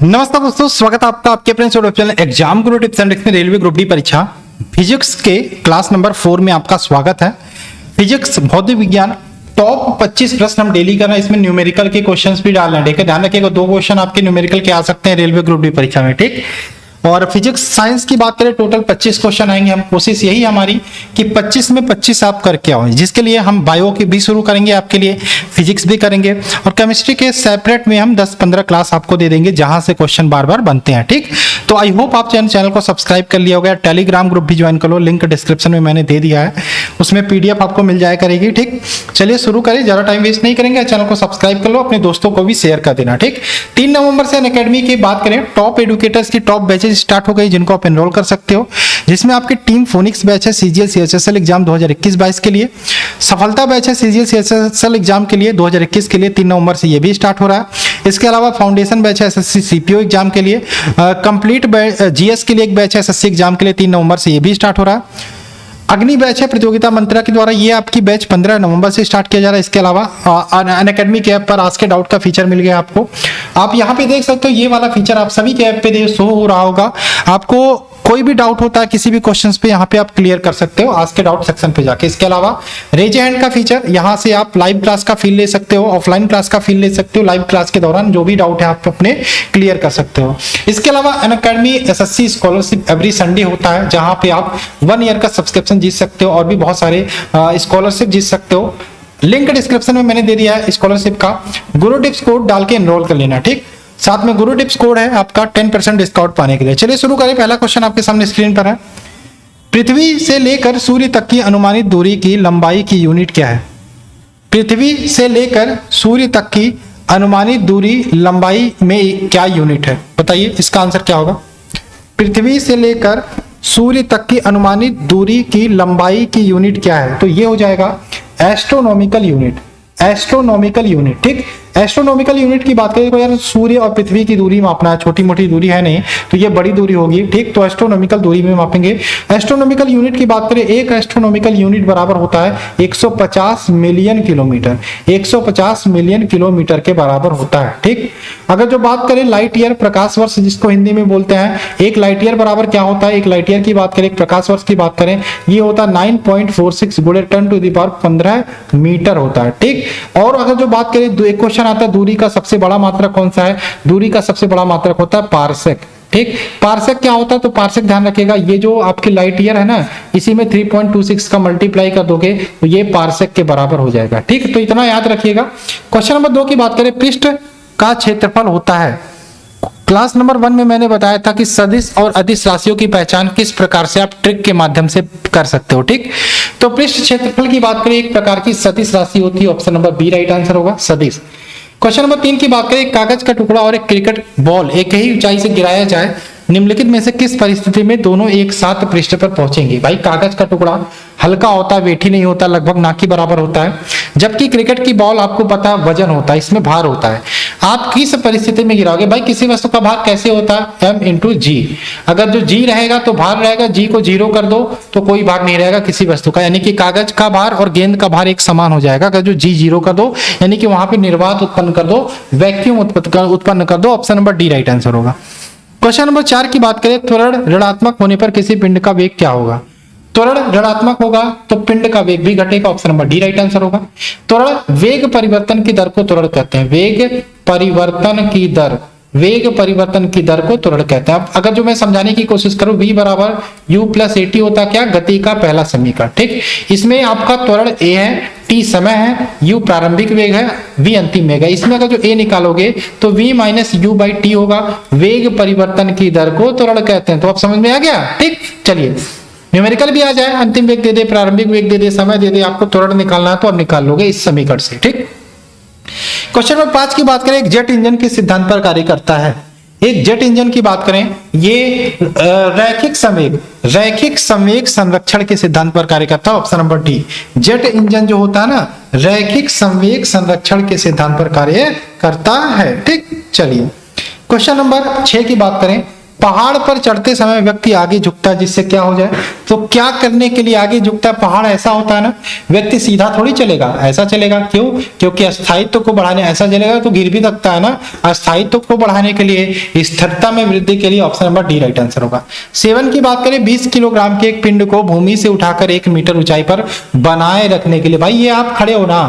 नमस्कार दोस्तों, स्वागत है आपका आपके अपने YouTube channel exam Guru tips and tricks में रेलवे ग्रुप डी परीक्षा फिजिक्स के क्लास नंबर 4 में आपका स्वागत है। फिजिक्स भौतिक विज्ञान टॉप 25 प्रश्न हम डेली कर रहे हैं। इसमें न्यूमेरिकल के क्वेश्चंस भी डालना है, ठीक है। ध्यान रखिएगा, 2 क्वेश्चन आपके न्यूमेरिकल के आ सकते हैं रेलवे ग्रुप डी परीक्षा में, ठीक। और फिजिक्स साइंस की बात करें, टोटल 25 क्वेश्चन आएंगे। हम कोशिश यही हमारी कि 25 में 25 आप करके आओ, जिसके लिए हम बायो की भी शुरू करेंगे आपके लिए, फिजिक्स भी करेंगे और केमिस्ट्री के सेपरेट में हम 10-15 क्लास आपको दे देंगे, जहां से क्वेश्चन बार बार बनते हैं, ठीक। तो आई होप आप चैनल को सब्सक्राइब कर लिया होगा। टेलीग्राम ग्रुप भी ज्वाइन कर लो, लिंक डिस्क्रिप्शन में मैंने दे दिया है, उसमें PDF आपको मिल जाया करेगी, ठीक। चलिए शुरू करें, ज्यादा टाइम वेस्ट नहीं करेंगे। चैनल को सब्सक्राइब कर लो, अपने दोस्तों को भी शेयर कर देना, ठीक। 3 नवंबर से अनअकैडमी की बात करें, टॉप एडुकेटर्स की टॉप बैचेज स्टार्ट हो गई, जिनको आप एनरोल कर सकते हो, जिसमें आपकी टीम फोनिक्स बैच है CGL CHSL एग्जाम 2021-22 के लिए, सफलता बैच है CGL CHSL एग्जाम के लिए 2021 के लिए 3 नवंबर से ये भी स्टार्ट हो रहा है। इसके अलावा फाउंडेशन बैच है SSC CPO एग्जाम के लिए, कंप्लीट GS के लिए एक बैच है SSC एग्जाम के लिए 3 नवंबर से ये भी स्टार्ट हो रहा है। अग्नि बैच है प्रतियोगिता मंत्रा के द्वारा, ये आपकी बैच 15 नवंबर से स्टार्ट किया जा रहा है। इसके अलावा अनअकैडमी के ऐप पर आज के डाउट का फीचर मिल गया आपको। आप यहाँ पे देख सकते हो, ये वाला फीचर आप सभी के ऐप पे शो हो रहा होगा। आपको कोई भी डाउट होता है किसी भी क्वेश्चंस पे, यहाँ पे आप क्लियर कर सकते हो आज के डाउट सेक्शन पे जाके। इसके अलावा रेज हैंड का फीचर, यहाँ से आप लाइव क्लास का फील ले सकते हो, ऑफलाइन क्लास का फील ले सकते हो। लाइव क्लास के दौरान जो भी डाउट है आप अपने क्लियर कर सकते हो। इसके अलावा Unacademy SSC scholarship every Sunday होता है, जहाँ पे आप 1 ईयर का सब्सक्रिप्शन जीत सकते हो और भी बहुत सारे स्कॉलरशिप जीत सकते हो। लिंक डिस्क्रिप्शन में मैंने दे दिया है स्कॉलरशिप का, गुरु टिप्स कोड डाल के एनरोल कर लेना, ठीक। साथ में गुरु टिप्स कोड है आपका 10% डिस्काउंट पाने के लिए। चलिए शुरू करें। पहला क्वेश्चन आपके सामने स्क्रीन पर है। पृथ्वी से लेकर सूर्य तक की अनुमानित दूरी की लंबाई की यूनिट क्या है? पृथ्वी से लेकर सूर्य तक की अनुमानित दूरी लंबाई में क्या यूनिट है? बताइए इसका आंसर क्या होगा। पृथ्वी से लेकर सूर्य तक की अनुमानित दूरी की लंबाई की यूनिट क्या है? तो ये हो जाएगा एस्ट्रोनॉमिकल यूनिट। एस्ट्रोनॉमिकल यूनिट, ठीक। एस्ट्रोनॉमिकल यूनिट की बात करें तो यार सूर्य और पृथ्वी की दूरी मापना है, छोटी मोटी दूरी है नहीं, तो ये बड़ी दूरी होगी, ठीक। तो एस्ट्रोनॉमिकल दूरी में मापेंगे। एस्ट्रोनॉमिकल यूनिट की बात करें, एक एस्ट्रोनॉमिकल यूनिट बराबर होता है 150 मिलियन किलोमीटर। 150 मिलियन किलोमीटर के बराबर होता है, ठीक। अगर जो बात करें लाइट ईयर, प्रकाश वर्ष जिसको हिंदी में बोलते हैं, एक लाइट ईयर बराबर क्या होता है? एक लाइट ईयर की बात करें, प्रकाश वर्ष की बात करें, ये होता है 9.46 गुणे 10⁻15 मीटर होता है, ठीक। और अगर जो बात करें, एक क्वेश्चन आता है दूरी का सबसे बड़ा मात्रक कौन सा है? दूरी का सबसे बड़ा मात्रक होता है पारसेक, ठीक। पारसेक क्या होता है? तो पारसेक ध्यान रखिएगा, ये जो आपकी लाइट ईयर है ना, इसी में 3.26 का मल्टीप्लाई कर दोगे तो ये पारसेक के बराबर हो जाएगा, ठीक। तो इतना याद रखिएगा। क्वेश्चन नंबर 2 की बात करें, पृष्ठ का क्षेत्रफल होता है। क्लास नंबर 1 में मैंने बताया था कि सदिश और अदिश राशियों की पहचान किस प्रकार से आप ट्रिक के माध्यम से कर सकते हो, ठीक। तो पृष्ठ क्षेत्रफल की बात करें, एक प्रकार की सदिश राशि होती है, option number B right answer होगा, सदिश। क्वेश्चन नंबर 3 की बात करें, एक कागज का टुकड़ा और एक क्रिकेट बॉल एक ही ऊंचाई से गिराया जाए, निम्नलिखित में से किस परिस्थिति में दोनों एक साथ पृष्ठ पर पहुंचेंगे? भाई कागज का टुकड़ा हल्का होता है, वेठी नहीं होता, लगभग ना के बराबर होता है, जबकि क्रिकेट की बॉल आपको पता है वजन होता है, इसमें भार होता है। आप किस परिस्थिति में गिराओगे? भाई किसी वस्तु का भार कैसे होता है? M×G। अगर जो G रहेगा तो भार रहेगा, G को 0 कर दो तो कोई भार नहीं रहेगा किसी वस्तु का, यानी कि कागज का भार और गेंद का भार एक समान हो जाएगा। अगर जो G 0 कर दो, यानी कि वहां पे निर्वात उत्पन्न कर दो, वैक्यूम उत्पन्न कर दो, option number D right answer होगा। क्वेश्चन नंबर 4 की बात करें, त्वरण ऋणात्मक होने पर किसी पिंड का वेग क्या होगा? त्वरण ऋणात्मक होगा तो पिंड का वेग भी घटेगा, option number D right answer होगा। त्वरण वेग परिवर्तन की दर को त्वरण कहते हैं। वेग परिवर्तन की दर, वेग परिवर्तन की दर को त्वरण कहते हैं। अब अगर जो मैं समझाने की कोशिश करूं, v बराबर u + at होता क्या? गति का पहला समीकरण, ठीक। इसमें आपका त्वरण a है, t समय है, u प्रारंभिक वेग है, v अंतिम वेग है। इसमें अगर जो a निकालोगे तो v - u/t होगा। वेग परिवर्तन की दर को त्वरण कहते हैं। तो अब समझ में आ गया, ठीक। चलिए न्यूमेरिकल भी आ जाए, अंतिम वेग दे दे, प्रारंभिक वेग दे दे, समय दे दे, आपको त्वरण निकालना है तो अब निकाल लोगे इस समीकरण से, ठीक। क्वेश्चन नंबर 5 की बात करें, एक जेट इंजन किस सिद्धांत पर कार्य करता है? एक जेट इंजन की बात करें, ये रैखिक संवेग संरक्षण के सिद्धांत पर कार्य करता है, option number D. Jet engine जो होता है ना, रैखिक संवेग संरक्षण के सिद्धांत पर कार्य करता है, ठीक। चलिए क्वेश्चन नंबर 6 की बात करें, पहाड़ पर चढ़ते समय व्यक्ति आगे झुकता है जिससे क्या हो जाए? तो क्या करने के लिए आगे झुकता है? पहाड़ ऐसा होता है ना, व्यक्ति सीधा थोड़ी चलेगा, ऐसा चलेगा। क्यों? क्योंकि अस्थायित्व को बढ़ाने, ऐसा चलेगा तो गिर भी सकता है ना। अस्थायित्व को बढ़ाने के लिए, स्थिरता में वृद्धि के लिए option number D right answer होगा। सेवन की बात करें, 20 किलोग्राम के एक पिंड को भूमि से उठाकर 1 मीटर ऊंचाई पर बनाए रखने के लिए, भाई ये आप खड़े हो ना,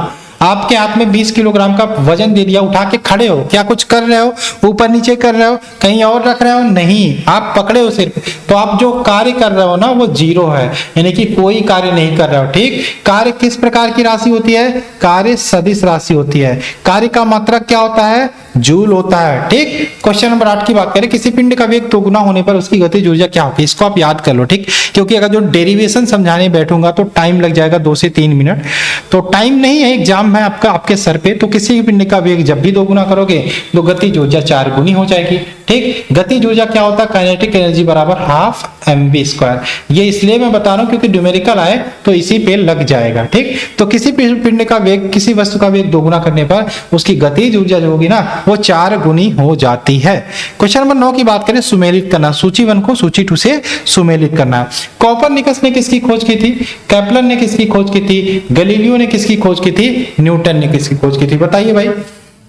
आपके हाथ में 20 किलोग्राम का वजन दे दिया, उठा के खड़े हो, क्या कुछ कर रहे हो? ऊपर नीचे कर रहे हो? कहीं और रख रहे हो? नहीं, आप पकड़े हो सिर्फ। तो आप जो कार्य कर रहे हो ना वो जीरो है, यानी कि कोई कार्य नहीं कर रहे हो। ठीक, कार्य किस प्रकार की राशि होती है? कार्य सदिश राशि होती है। कार्य का मात्रक क्या होता है? जूल होता है। ठीक, क्वेश्चन नंबर 8 की बात करें, किसी पिंड का वेग दोगुना होने पर उसकी गतिज ऊर्जा क्या होगी? इसको आप याद कर लो। ठीक, क्योंकि अगर जो डेरिवेशन समझाने बैठूंगा तो टाइम लग जाएगा 2 से 3 मिनट, तो टाइम नहीं है, एग्जाम है आपका, आपके सर पे। तो किसी भी पिंड का वेग जब भी दोगुना करोगे तो गतिज ऊर्जा 4 गुनी हो जाएगी। ठीक, गतिज ऊर्जा क्या होता है? काइनेटिक एनर्जी बराबर हाफ mv²। ये इसलिए मैं बता रहा हूं क्योंकि न्यूमेरिकल आए तो इसी पे लग जाएगा। ठीक, तो किसी पिंड का वेग, किसी वस्तु का वेग दोगुना करने पर उसकी गतिज ऊर्जा जो होगी ना वो 4 गुनी हो जाती है। क्वेश्चन नंबर 9 की बात करें, सुमेलित करना, सूची 1 को सूची 2 से सुमेलित करना। कोपरनिकस ने किसकी खोज की थी? केपलर ने किसकी खोज की थी? गैलीलियो ने किसकी खोज की थी? न्यूटन ने किसकी खोज की थी? बताइए भाई।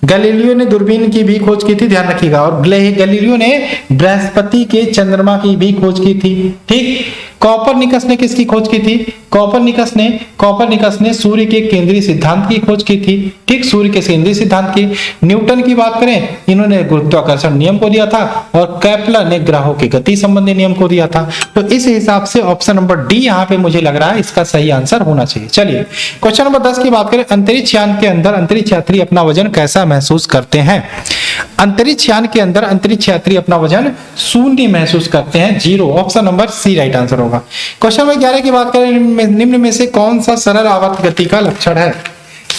गैलीलियो ने दूरबीन की भी खोज की थी, ध्यान रखिएगा। और गैलीलियो ने बृहस्पति के चंद्रमा की भी खोज की थी। ठीक, कोपरनिकस ने किसकी खोज की थी? कोपरनिकस ने सूर्य के केंद्रीय सिद्धांत की खोज की थी। ठीक, सूर्य के केंद्रीय सिद्धांत की। न्यूटन की बात करें, इन्होंने गुरुत्वाकर्षण नियम को दिया था, और केपलर ने ग्रहों की गति संबंधी नियम को दिया था। तो इस हिसाब से ऑप्शन नंबर डी यहाँ पे मुझे लग रहा है इसका सही आंसर होना चाहिए। चलिए क्वेश्चन नंबर 10 की बात करें, अंतरिक्ष यान के अंदर अंतरिक्ष यात्री अपना वजन कैसा महसूस करते हैं? अंतरिक्ष यान के अंदर अंतरिक्ष यात्री अपना वजन शून्य महसूस करते हैं, 0। Option number C right answer होगा। क्वेश्चन नंबर 11 की बात करें, निम्न में से कौन सा सरल आवर्त गति का लक्षण है?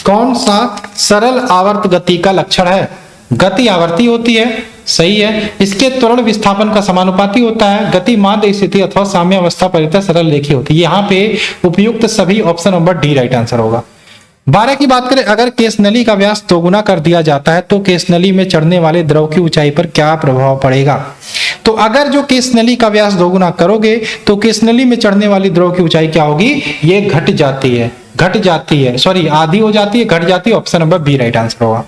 कौन सा सरल आवर्त गति का लक्षण है? गति आवर्ती होती है, सही है। इसके त्वरण विस्थापन का समानुपाती होता है। गति माध्य स्थिति अथवा साम्यावस्था परितः सरल रेखीय होती है। यहाँ पे उपयुक्त सभी option number D right answer होगा। 12 की बात करें, अगर केस नली का व्यास दोगुना कर दिया जाता है तो केस नली में चढ़ने वाले द्रव की ऊंचाई पर क्या प्रभाव पड़ेगा? तो अगर जो केस नली का व्यास दोगुना करोगे तो केस नली में चढ़ने वाली द्रव की ऊंचाई क्या होगी? ये घट जाती है, सॉरी आधी हो जाती है, घट जाती है। Option number B right answer होगा।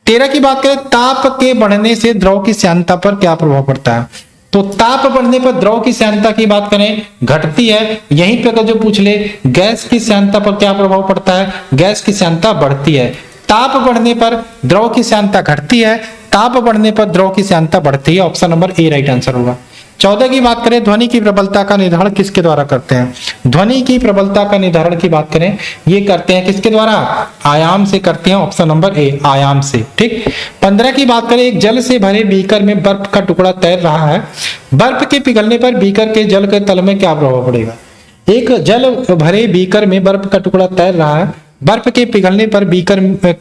13 की बात करें, ताप के बढ़ने से द्रव की श्यानता पर क्या प्रभाव पड़ता है? तो ताप बढ़ने पर द्रव की श्यानता की बात करें, घटती है। यहीं पे अगर जो पूछ ले, गैस की श्यानता पर क्या प्रभाव पड़ता है? गैस की श्यानता बढ़ती है। ताप बढ़ने पर द्रव की श्यानता घटती है, ताप बढ़ने पर द्रव की श्यानता बढ़ती है। Option number A right answer होगा। 14 की बात करें, ध्वनि की प्रबलता का निर्धारण किसके द्वारा करते हैं? ध्वनि की प्रबलता का निर्धारण की बात करें, ये करते हैं किसके द्वारा? आयाम से करते हैं। ऑप्शन नंबर ए, आयाम से। ठीक, 15 की बात करें, एक जल से भरे बीकर में बर्फ का टुकड़ा तैर रहा है। बर्फ के पिघलने पर बीकर के जल के तल में क्या प्रभाव पड़ेगा? एक जल भरे बीकर में बर्फ का टुकड़ा तैर रहा है, बर्फ के पिघलने पर बीकर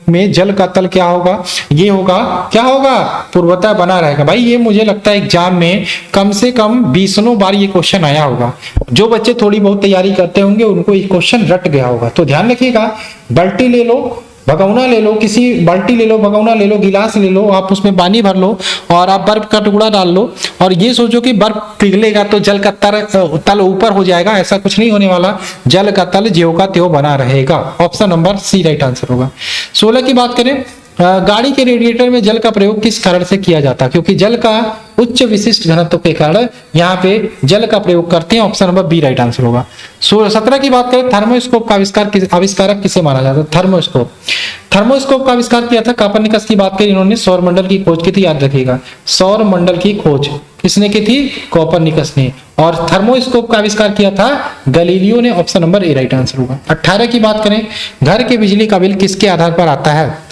में जल का तल क्या होगा? ये होगा, क्या होगा? पूर्वतः बना रहेगा। भाई ये मुझे लगता है एग्जाम में कम से कम 20 बार ये क्वेश्चन आया होगा। जो बच्चे थोड़ी बहुत तैयारी करते होंगे उनको ये क्वेश्चन रट गया होगा। तो ध्यान रखिएगा, बाल्टी ले लो, भगोना ले लो, किसी बाल्टी ले लो, भगोना ले लो, गिलास ले लो, आप उसमें पानी भर लो और आप बर्फ का टुकड़ा डाल लो और ये सोचो कि बर्फ पिघलेगा तो जल का तल ऊपर हो जाएगा। ऐसा कुछ नहीं होने वाला, जल का तल ज्यों का त्यों बना रहेगा। Option number C right answer होगा। 16 की बात करें, गाड़ी के रेडिएटर में जल का प्रयोग किस कारण से किया जाता है? क्योंकि जल का उच्च विशिष्ट घनत्व के कारण यहाँ पे जल का प्रयोग करते हैं। Option number B right answer होगा। 17 की बात करें, थर्मोस्कोप का आविष्कारक किसे माना जाता है? थर्मोस्कोप का आविष्कार किया था कोपरनिकस की बात करें, इन्होंने सौर मंडल की खोज की थी, याद रखिएगा। सौर मंडल की खोज किसने की थी? कोपरनिकस ने। और थर्मोस्कोप का आविष्कार किया था गैलीलियो ने। Option number A right answer होगा। 18 की बात करें, घर के बिजली का बिल किसके आधार पर आता है?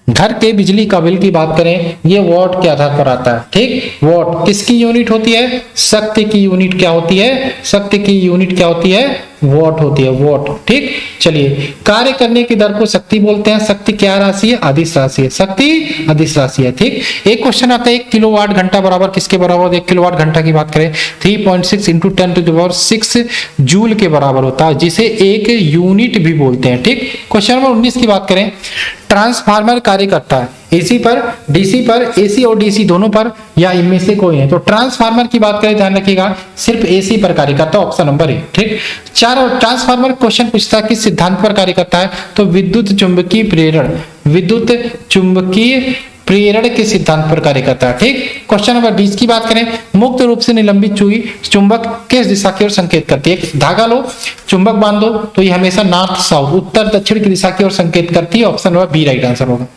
घर के बिजली का बिल की बात करें, ये वॉट के आधार पर आता है। ठीक, वॉट किसकी यूनिट होती है? शक्ति की यूनिट क्या होती है? शक्ति की यूनिट क्या होती है? वॉट होती है, वॉट। ठीक, चलिए, कार्य करने की दर को शक्ति बोलते हैं। शक्ति क्या राशि है? अदिश राशि है। शक्ति अदिश राशि है। ठीक, एक क्वेश्चन आता है, 1 किलोवाट घंटा बराबर किसके बराबर? 1 किलोवाट घंटा की बात करें, 3.6 × 10⁻6 जूल के बराबर होता है, जिसे एक यूनिट भी बोलते हैं। ठीक, क्वेश्चन नंबर 19 की बात करें, ट्रांसफार्मर कार्य करता है। एसी पर, डीसी पर, एसी और डीसी दोनों पर, या इनमें से कोई है। तो ट्रांसफार्मर की बात करें, ध्यान रखिएगा, सिर्फ एसी पर कार्य करता है, ऑप्शन नंबर ए। ठीक। 4 और ट्रांसफार्मर क्वेश्चन पूछता है किस सिद्धांत पर कार्य करता है, तो विद्युत चुंबकीय प्रेरण, विद्युत चुंबकीय प्रेरण के सिद्धांत पर कार्य करता है। ठीक। क्वेश्चन नंबर 20 की बात करें, मुक्त रूप से निलंबित सुई चुंबक किस दिशा की ओर संकेत करती है। धागा लो, चुंबक बांध दो, तो ये हमेशा नॉर्थ साउथ, उत्तर दक्षिण की दिशा की ओर संकेत करती है, option number B right answer होगा।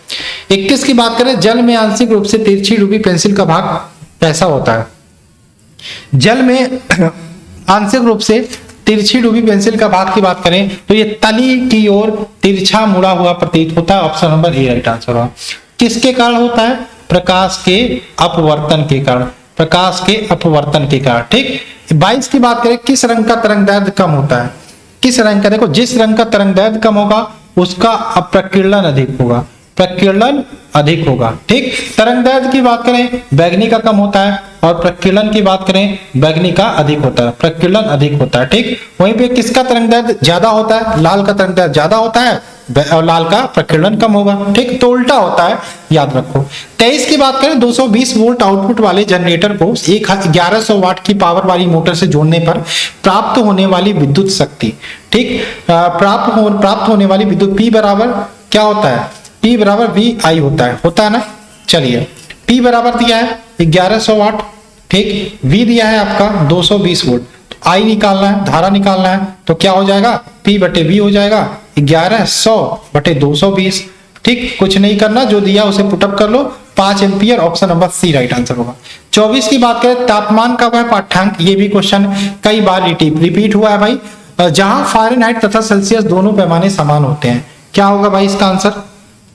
21 की बात करें, जल में आंशिक रूप से तिरछी डूबी पेंसिल का भाग कैसा होता है। जल में आंशिक रूप से तिरछी डूबी पेंसिल का भाग की बात करें तो ये तली की ओर तिरछा मुड़ा हुआ प्रतीत होता है, option number A right answer होगा। किसके कारण होता है, प्रकाश के अपवर्तन के कारण, प्रकाश के अपवर्तन के कारण। ठीक। 22 की बात करें, किस रंग का तरंगदैर्ध्य कम होता है, किस रंग का, देखो जिस रंग का तरंगदैर्ध्य कम होगा उसका अपप्रकीर्णन अधिक होगा, प्रकीर्णन अधिक होगा। ठीक। तरंगदैर्ध्य की बात करें बैगनी का कम होता है, और प्रकीर्णन की बात करें बैगनी का अधिक होता है, प्रकीर्णन अधिक होता है। ठीक। वहीं पे किसका तरंगदैर्ध्य ज्यादा होता है, लाल का तरंगदैर्ध्य ज्यादा होता है और लाल का प्रकीर्णन कम होगा। ठीक। तो उल्टा होता है, याद रखो। 23 की बात करें, 220 वोल्ट आउटपुट वाले जनरेटर को 1100 वाट की पावर वाली मोटर से जोड़ने पर प्राप्त होने वाली विद्युत शक्ति, ठीक, प्राप्त होने वाली विद्युत P बराबर क्या होता है, P बराबर VI होता है ना। चलिए, P बराबर दिया है 1100 वाट, ठीक, V दिया है आपका 220 वोल्ट, I निकालना है, धारा निकालना है, तो क्या हो जाएगा, P बटे V हो जाएगा 1100 बटे 220। ठीक। कुछ नहीं करना, जो दिया उसे पुटअप कर लो, 5 ampere, option number C right answer होगा। 24 की बात करें, तापमान का वह पाठ्यांक, ये भी क्वेश्चन कई बार रिपीट हुआ है भाई, जहां फ़ारेनहाइट तथा सेल्सियस दोनों पैमाने समान होते हैं। क्या होगा भाई इसका आंसर,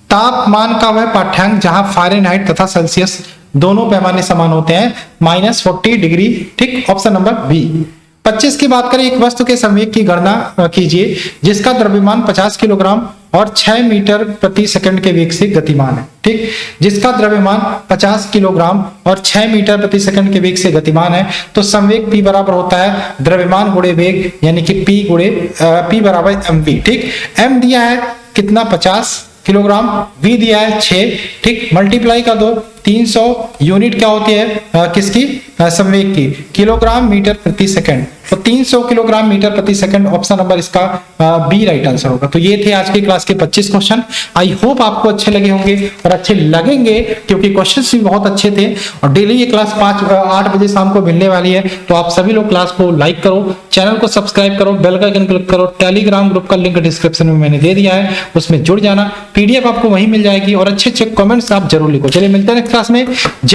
तापमान का वह पाठ्यांक जहां फ़ारेनहाइट तथा सेल्सियस दोनों पैमाने समान होते हैं, -40 डिग्री। ठीक। Option number B. 25 की बात करें, एक वस्तु के संवेग की गणना कीजिए जिसका द्रव्यमान 50 किलोग्राम और 6 मीटर प्रति सेकंड के वेग से गतिमान है। ठीक। जिसका द्रव्यमान 50 किलोग्राम और 6 मीटर प्रति सेकंड के वेग से गतिमान है, तो संवेग P बराबर होता है द्रव्यमान गुणे वेग, यानी कि P बराबर mv। ठीक। m दिया है कितना, 50 किलोग्राम, V दिया है 6। ठीक। मल्टीप्लाई कर दो, 300 यूनिट क्या होती है किसकी, संवेग की, किलोग्राम मीटर प्रति सेकंड, तो 300 किलोग्राम मीटर प्रति सेकंड, ऑप्शन नंबर इसका बी राइट आंसर होगा। तो ये थे आज की क्लास के 25 क्वेश्चन। आई होप आपको अच्छे लगे होंगे और अच्छे लगेंगे, क्योंकि क्वेश्चंस भी बहुत अच्छे थे, और डेली ये क्लास 8 बजे शाम को मिलने वाली है। तो आप सभी लोग क्लास को लाइक करो, चैनल को सब्सक्राइब करो, बेल का आइकन क्लिक करो, टेलीग्राम ग्रुप का लिंक डिस्क्रिप्शन में मैंने दे दिया है, उसमें जुड़ जाना, PDF आपको वहीं मिल जाएगी, और अच्छे अच्छे कमेंट्स आप जरूर लिखो। चलिए मिलते हैं नेक्स्ट क्लास में।